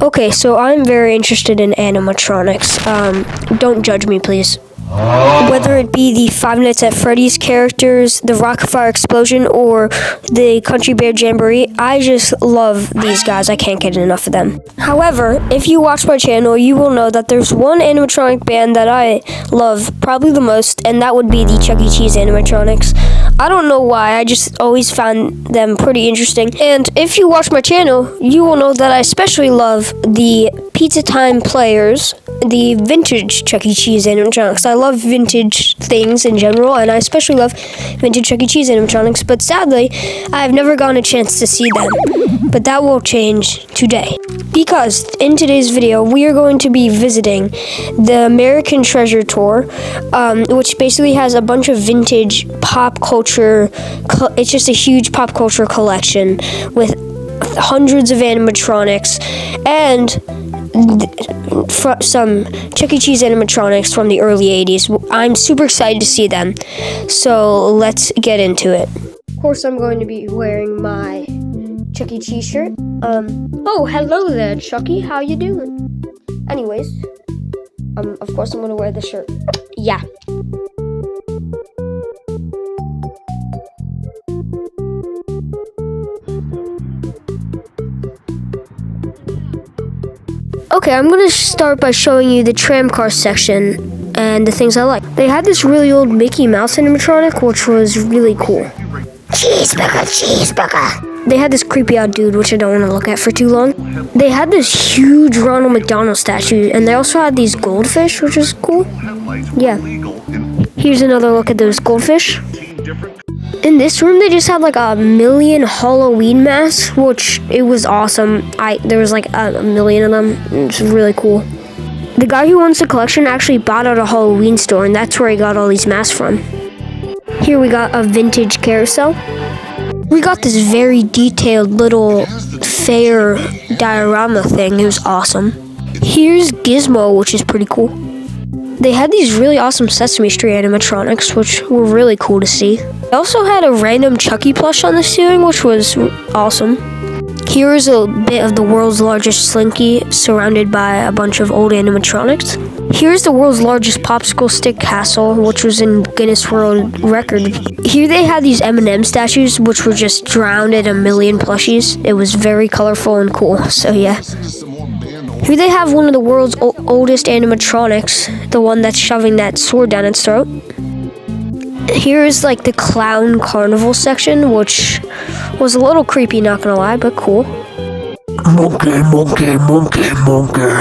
Okay, so I'm very interested in animatronics. Don't judge me, please. Whether it be the Five Nights at Freddy's characters, the Rockafire Explosion, or the Country Bear Jamboree, I just love these guys. I can't get enough of them. However, if you watch my channel, you will know that there's one animatronic band that I love probably the most, and that would be the Chuck E. Cheese animatronics. I don't know why, I just always found them pretty interesting. And if you watch my channel, you will know that I especially love the Pizza Time Players, the vintage Chuck E. Cheese animatronics. I love vintage things in general, and I especially love vintage Chuck E. Cheese animatronics, but sadly, I've never gotten a chance to see them. But that will change today. Because in today's video, we are going to be visiting the American Treasure Tour, which basically has a bunch of vintage pop culture. It's just a huge pop culture collection with hundreds of animatronics and some Chuck E. Cheese animatronics from the early 80s. I'm super excited to see them, so let's get into it. Of course, I'm going to be wearing my Chuck E. Cheese shirt. Oh, hello there, Chucky. How you doing? Anyways, of course I'm going to wear the shirt. Yeah. Okay, I'm going to start by showing you the tram car section and the things I like. They had this really old Mickey Mouse animatronic, which was really cool. Cheeseburger, cheeseburger. They had this creepy out dude, which I don't want to look at for too long. They had this huge Ronald McDonald statue, and they also had these goldfish, which is cool. Yeah. Here's another look at those goldfish. In this room, they just had like a million Halloween masks, which it was awesome. There was like a million of them. It was really cool. The guy who owns the collection actually bought out a Halloween store, and that's where he got all these masks from. Here we got a vintage carousel. We got this very detailed little fair diorama thing. It was awesome. Here's Gizmo, which is pretty cool. They had these really awesome Sesame Street animatronics, which were really cool to see. They also had a random Chucky plush on the ceiling, which was awesome. Here is a bit of the world's largest Slinky, surrounded by a bunch of old animatronics. Here's the world's largest popsicle stick castle, which was in Guinness World Record. Here they had these M&M statues, which were just drowned in a million plushies. It was very colorful and cool, so yeah. Here they have one of the world's oldest animatronics, the one that's shoving that sword down its throat. Here is like the clown carnival section, which was a little creepy, not gonna lie, but cool. Monkey, monkey, monkey, monkey.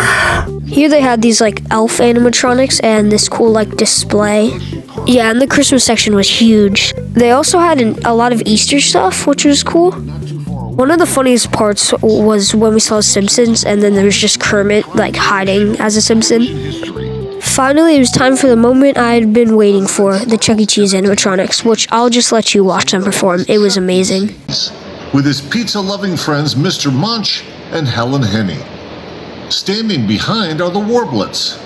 Here they had these like elf animatronics and this cool like display. Yeah, and the Christmas section was huge. They also had a lot of Easter stuff, which was cool. One of the funniest parts was when we saw Simpsons, and then there was just Kermit like hiding as a Simpson. Finally, it was time for the moment I had been waiting for, the Chuck E. Cheese animatronics, which I'll just let you watch them perform. It was amazing. With his pizza-loving friends Mr. Munch and Helen Henny. Standing behind are the Warblets.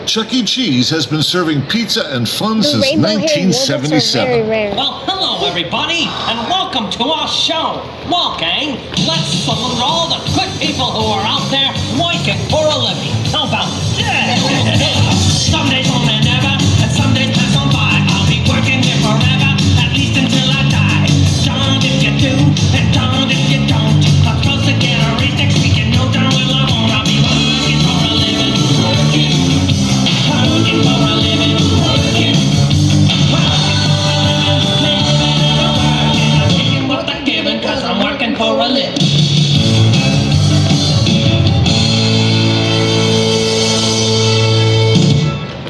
Chuck E. Cheese has been serving pizza and fun since 1977. Well, hello everybody, and welcome to our show. Well, gang, let's salute all the good people who are out there working for a living. How about some days more than ever, and some days pass on by. I'll be working here forever, at least until I die. Darned if you do, and darned if you don't. I'm supposed to get a raise next week, and no darn well I won't. I'll be working for a living. Working for a living. Working what they're giving, 'cause I'm working for a living.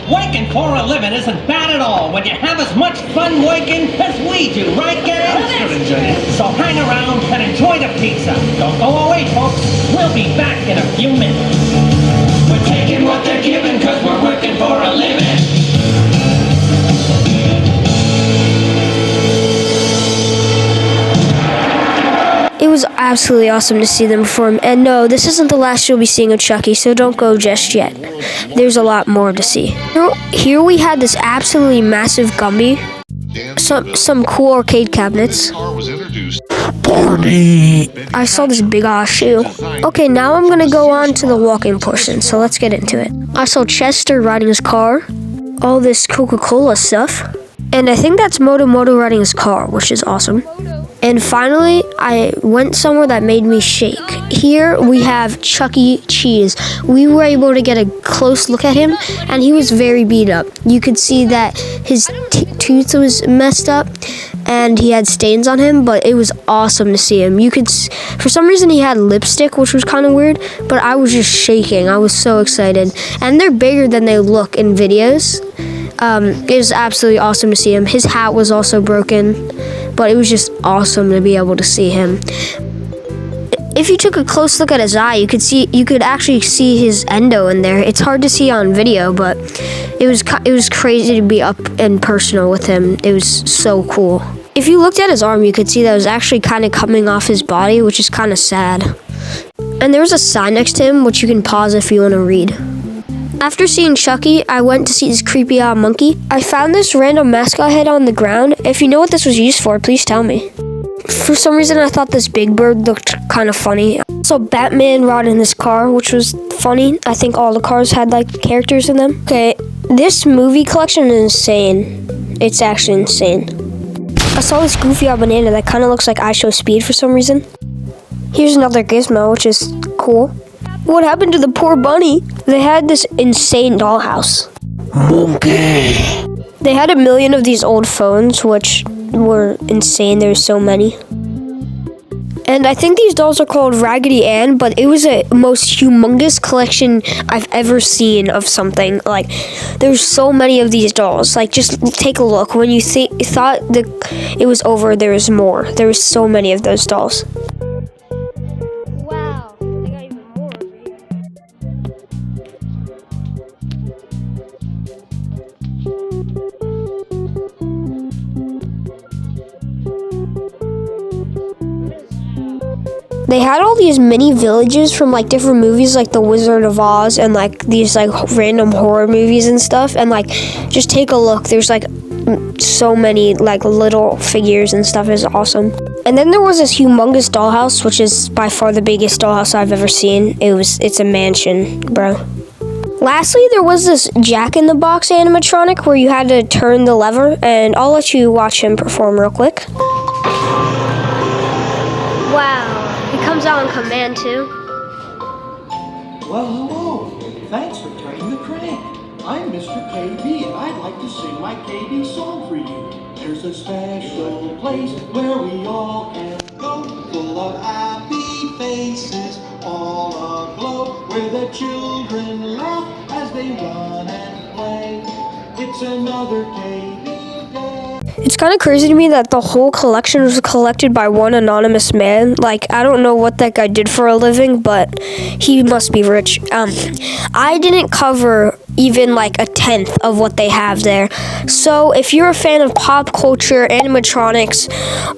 Working for a living isn't bad at all when you have as much fun working as we do, right, gang? So hang around and enjoy the pizza. Don't go away, folks. We'll be back in a few minutes. We're taking what they're giving 'cause we're working for a living. It was absolutely awesome to see them perform. And no, this isn't the last you'll be seeing of Chucky, so don't go just yet. There's a lot more to see. Here we had this absolutely massive Gumby. some cool arcade cabinets. Car was introduced. Party. I saw this big ass shoe. Okay, now I'm gonna go on to the walking portion, so let's get into it. I saw Chester riding his car, all this Coca-Cola stuff, and I think that's Moto riding his car, which is awesome. And finally, I went somewhere that made me shake. Here we have Chuck E. Cheese. We were able to get a close look at him, and he was very beat up. You could see that his tooth was messed up, and he had stains on him, but it was awesome to see him. For some reason, he had lipstick, which was kind of weird, but I was just shaking. I was so excited. And they're bigger than they look in videos. It was absolutely awesome to see him. His hat was also broken, but it was just awesome to be able to see him. If you took a close look at his eye, you could actually see his endo in there. It's hard to see on video, but it was crazy to be up and personal with him. It was so cool. If you looked at his arm, you could see that it was actually kind of coming off his body, which is kind of sad. And there was a sign next to him, which you can pause if you want to read. After seeing Chucky, I went to see this creepy monkey. I found this random mascot head on the ground. If you know what this was used for, please tell me. For some reason, I thought this big bird looked kind of funny. I saw Batman riding this car, which was funny. I think all the cars had like characters in them. Okay, this movie collection is insane. It's actually insane. I saw this goofy banana that kind of looks like I Show Speed for some reason. Here's another gizmo, which is cool. What happened to the poor bunny? They had this insane dollhouse. Monkey. They had 1 million of these old phones, which were insane. There's so many. And I think these dolls are called Raggedy Ann, but it was the most humongous collection I've ever seen of something. Like, there's so many of these dolls. Like, just take a look. When you thought it was over, there was more. There was so many of those dolls. Wow, they got even more over here. They had all these mini villages from like different movies like The Wizard of Oz and like these like random horror movies and stuff, and like just take a look. There's like so many like little figures and stuff. Is awesome. And then there was this humongous dollhouse, which is by far the biggest dollhouse I've ever seen. It's a mansion, bro. Lastly, there was this Jack in the Box animatronic where you had to turn the lever, and I'll let you watch him perform real quick. Wow. He comes out on command too. Well, hello. Thanks for turning the crank. I'm Mr. KB, and I'd like to sing my KB song for you. There's a special place where we all can go, full of happy faces, all aglow, where the children laugh as they run and play. It's another KB day. It's kind of crazy to me that the whole collection was collected by one anonymous man. Like, I don't know what that guy did for a living, but he must be rich. I didn't cover even like 1/10 of what they have there. So if you're a fan of pop culture, animatronics,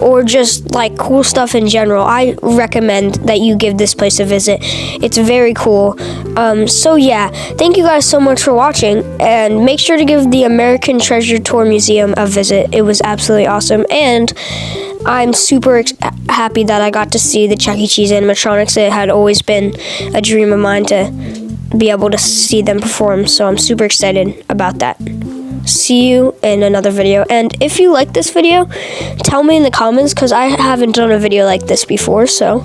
or just like cool stuff in general, I recommend that you give this place a visit. It's very cool. So yeah, thank you guys so much for watching, and make sure to give the American Treasure Tour Museum a visit. It was absolutely awesome, and I'm super happy that I got to see the Chuck E. Cheese animatronics. It had always been a dream of mine to be able to see them perform, so I'm super excited about that. See you in another video, and if you like this video, tell me in the comments, because I haven't done a video like this before. So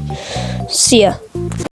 see ya.